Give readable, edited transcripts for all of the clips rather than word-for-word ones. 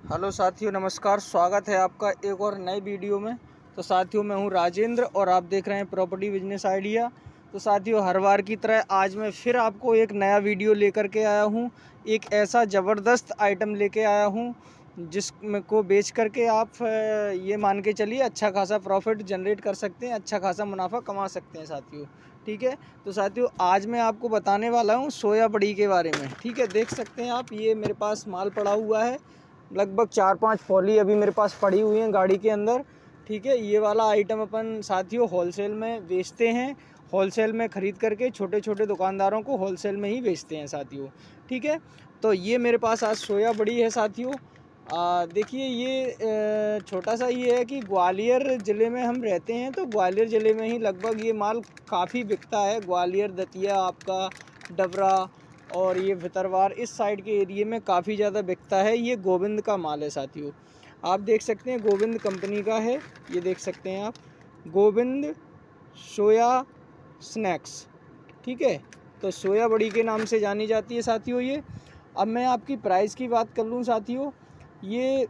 Hello साथियों, नमस्कार। स्वागत है आपका एक और नए वीडियो में। तो साथियों, मैं हूं राजेंद्र और आप देख रहे हैं प्रॉपर्टी बिजनेस आइडिया। तो साथियों, हर बार की तरह आज मैं फिर आपको एक नया वीडियो लेकर के आया हूं। एक ऐसा ज़बरदस्त आइटम लेके आया हूं जिसमें को बेच करके आप ये मान के चलिए अच्छा खासा प्रॉफिट जनरेट कर सकते हैं, अच्छा खासा मुनाफा कमा सकते हैं साथियों। ठीक है, तो साथियों आज मैं आपको बताने वाला हूँ सोया बड़ी के बारे में। ठीक है, देख सकते हैं आप, ये मेरे पास माल पड़ा हुआ है। लगभग 4-5 फॉली अभी मेरे पास पड़ी हुई हैं गाड़ी के अंदर। ठीक है, ये वाला आइटम अपन साथियों होलसेल में बेचते हैं। होलसेल में ख़रीद करके छोटे छोटे दुकानदारों को होलसेल में ही बेचते हैं साथियों। ठीक है, तो ये मेरे पास आज सोया बड़ी है साथियों। देखिए, ये छोटा सा ये है कि ग्वालियर ज़िले में हम रहते हैं, तो ग्वालियर ज़िले में ही लगभग ये माल काफ़ी बिकता है। ग्वालियर, दतिया, आपका डबरा और ये भितरवार इस साइड के एरिए में काफ़ी ज़्यादा बिकता है। ये गोविंद का माल है साथियों। आप देख सकते हैं गोविंद कंपनी का है। ये देख सकते हैं आप, गोविंद सोया स्नैक्स। ठीक है, तो सोया बड़ी के नाम से जानी जाती है साथियों ये। अब मैं आपकी प्राइस की बात कर लूँ साथियों, ये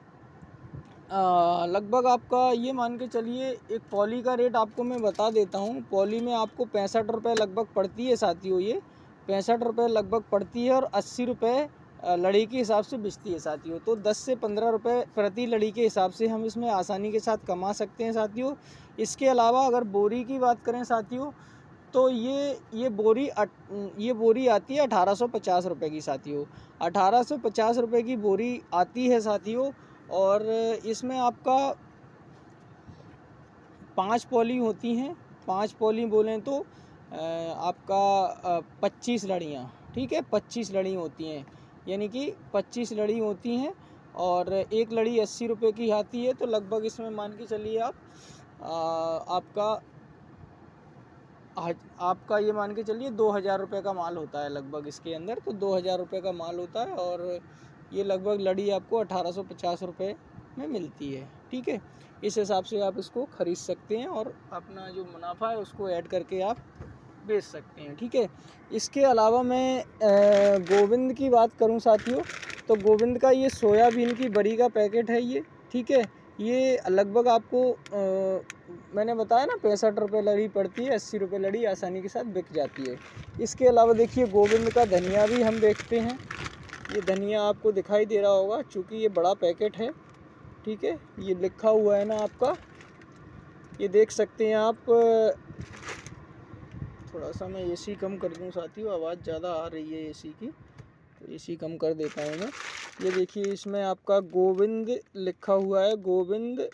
लगभग आपका ये मान के चलिए, एक पॉली का रेट आपको मैं बता देता हूँ। पॉली में आपको 65 रुपये लगभग पड़ती है साथियों। ये 65 रुपये लगभग पड़ती है और 80 रुपये लड़ी के हिसाब से बिकती है साथियों। तो 10 से 15 रुपये प्रति लड़ी के हिसाब से हम इसमें आसानी के साथ कमा सकते हैं साथियों। इसके अलावा अगर बोरी की बात करें साथियों, तो ये बोरी आती है 1850 रुपये की साथियों। 1850 रुपये की बोरी आती है साथियों। और इसमें आपका 5 पॉली होती हैं। 5 पॉली बोलें तो आपका 25 लड़ियाँ। ठीक है, 25 लड़ी होती हैं, यानी कि 25 लड़ी होती हैं। और एक लड़ी 80 रुपये की आती है। तो लगभग इसमें मान के चलिए आप, आपका ये मान के चलिए 2000 रुपये का माल होता है लगभग इसके अंदर। तो 2000 रुपये का माल होता है और ये लगभग लड़ी आपको 1850 रुपये में मिलती है। ठीक है, इस हिसाब से आप इसको ख़रीद सकते हैं और अपना जो मुनाफा है उसको ऐड करके आप बेच सकते हैं। ठीक है, इसके अलावा मैं गोविंद की बात करूं साथियों, तो गोविंद का ये सोयाबीन की बड़ी का पैकेट है ये। ठीक है, ये लगभग आपको मैंने बताया ना 65 रुपये लड़ी पड़ती है, 80 रुपये लड़ी आसानी के साथ बिक जाती है। इसके अलावा देखिए, गोविंद का धनिया भी हम बेचते हैं। ये धनिया आपको दिखाई दे रहा होगा, चूँकि ये बड़ा पैकेट है। ठीक है, ये लिखा हुआ है ना आपका, ये देख सकते हैं आप। थोड़ा सा मैं एसी कम कर दूं साथियों, आवाज़ ज़्यादा आ रही है एसी की, तो एसी कम कर देता हूँ मैं। ये देखिए, इसमें आपका गोविंद लिखा हुआ है, गोविंद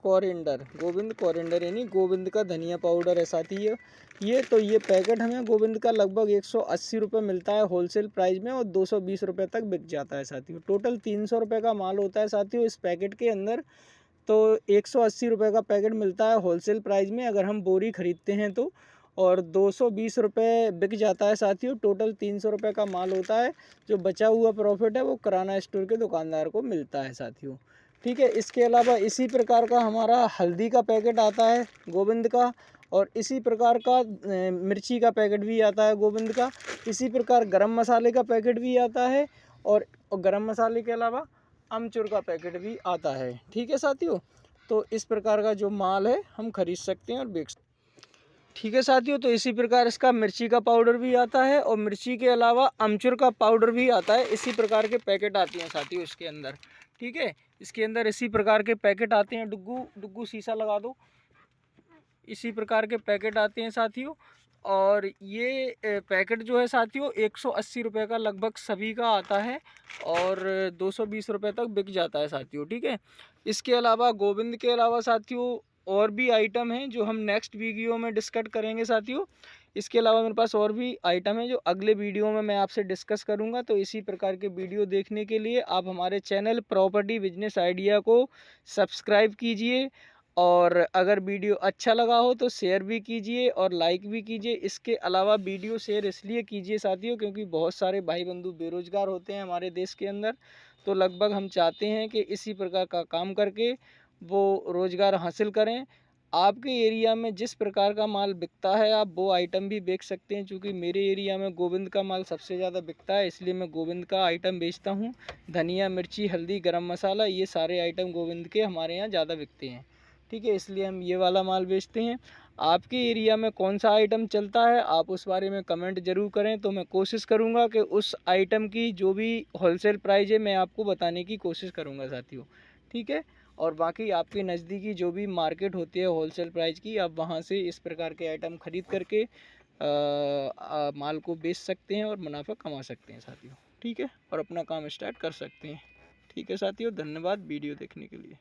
कोरिएंडर यानी गोविंद का धनिया पाउडर है साथियों। ये पैकेट हमें गोविंद का लगभग 180 रुपये मिलता है होलसेल प्राइस में और 220 रुपये तक बिक जाता है साथियों। टोटल 300 रुपये का माल होता है साथियों इस पैकेट के अंदर। तो 180 रुपये का पैकेट मिलता है होलसेल प्राइस में अगर हम बोरी ख़रीदते हैं तो, और 220 रुपये बिक जाता है साथियों। टोटल 300 रुपये का माल होता है। जो बचा हुआ प्रॉफिट है वो किराना स्टोर के दुकानदार को मिलता है साथियों। ठीक है, इसके अलावा इसी प्रकार का हमारा हल्दी का पैकेट आता है गोविंद का, और इसी प्रकार का मिर्ची का पैकेट भी आता है गोविंद का। इसी प्रकार गरम मसाले का पैकेट भी आता है, और गरम मसाले के अलावा अमचूर का पैकेट भी आता है। ठीक है साथियों, तो इस प्रकार का जो माल है हम खरीद सकते हैं और बेच सकते हैं। ठीक है साथियों, तो इसी प्रकार इसका मिर्ची का पाउडर भी आता है और मिर्ची के अलावा अमचूर का पाउडर भी आता है। इसी प्रकार के पैकेट आते हैं साथियों इसके अंदर। ठीक है, इसके अंदर इसी प्रकार के पैकेट आते हैं। डुग्गू शीशा लगा दो। इसी प्रकार के पैकेट आते हैं साथियों। और ये पैकेट जो है साथियों 180 रुपये का लगभग सभी का आता है और 220 रुपये तक बिक जाता है साथियों। ठीक है, इसके अलावा गोविंद के अलावा साथियों और भी आइटम हैं जो हम नेक्स्ट वीडियो में डिस्कस करेंगे साथियों। इसके अलावा मेरे पास और भी आइटम है जो अगले वीडियो में मैं आपसे डिस्कस करूंगा। तो इसी प्रकार के वीडियो देखने के लिए आप हमारे चैनल प्रॉपर्टी बिजनेस आइडिया को सब्सक्राइब कीजिए, और अगर वीडियो अच्छा लगा हो तो शेयर भी कीजिए और लाइक भी कीजिए। इसके अलावा वीडियो शेयर इसलिए कीजिए साथियों क्योंकि बहुत सारे भाई बंधु बेरोजगार होते हैं हमारे देश के अंदर। तो लगभग हम चाहते हैं कि इसी प्रकार का काम करके वो रोज़गार हासिल करें आपके एरिया में जिस प्रकार का माल बिकता है आप वो आइटम भी बेच सकते हैं। चूँकि मेरे एरिया में गोविंद का माल सबसे ज़्यादा बिकता है, इसलिए मैं गोविंद का आइटम बेचता हूँ। धनिया, मिर्ची, हल्दी, गरम मसाला, ये सारे आइटम गोविंद के हमारे यहाँ ज़्यादा बिकते हैं। ठीक है, इसलिए हम ये वाला माल बेचते हैं। आपके एरिया में कौन सा आइटम चलता है आप उस बारे में कमेंट ज़रूर करें, तो मैं कोशिश करूँगा कि उस आइटम की जो भी होलसेल प्राइस है मैं आपको बताने की कोशिश करूँगा साथियों। ठीक है, और बाकी आपके नज़दीकी जो भी मार्केट होती है होलसेल प्राइस की, आप वहाँ से इस प्रकार के आइटम ख़रीद करके माल को बेच सकते हैं और मुनाफा कमा सकते हैं साथियों। ठीक है, और अपना काम स्टार्ट कर सकते हैं। ठीक है साथियों, धन्यवाद वीडियो देखने के लिए।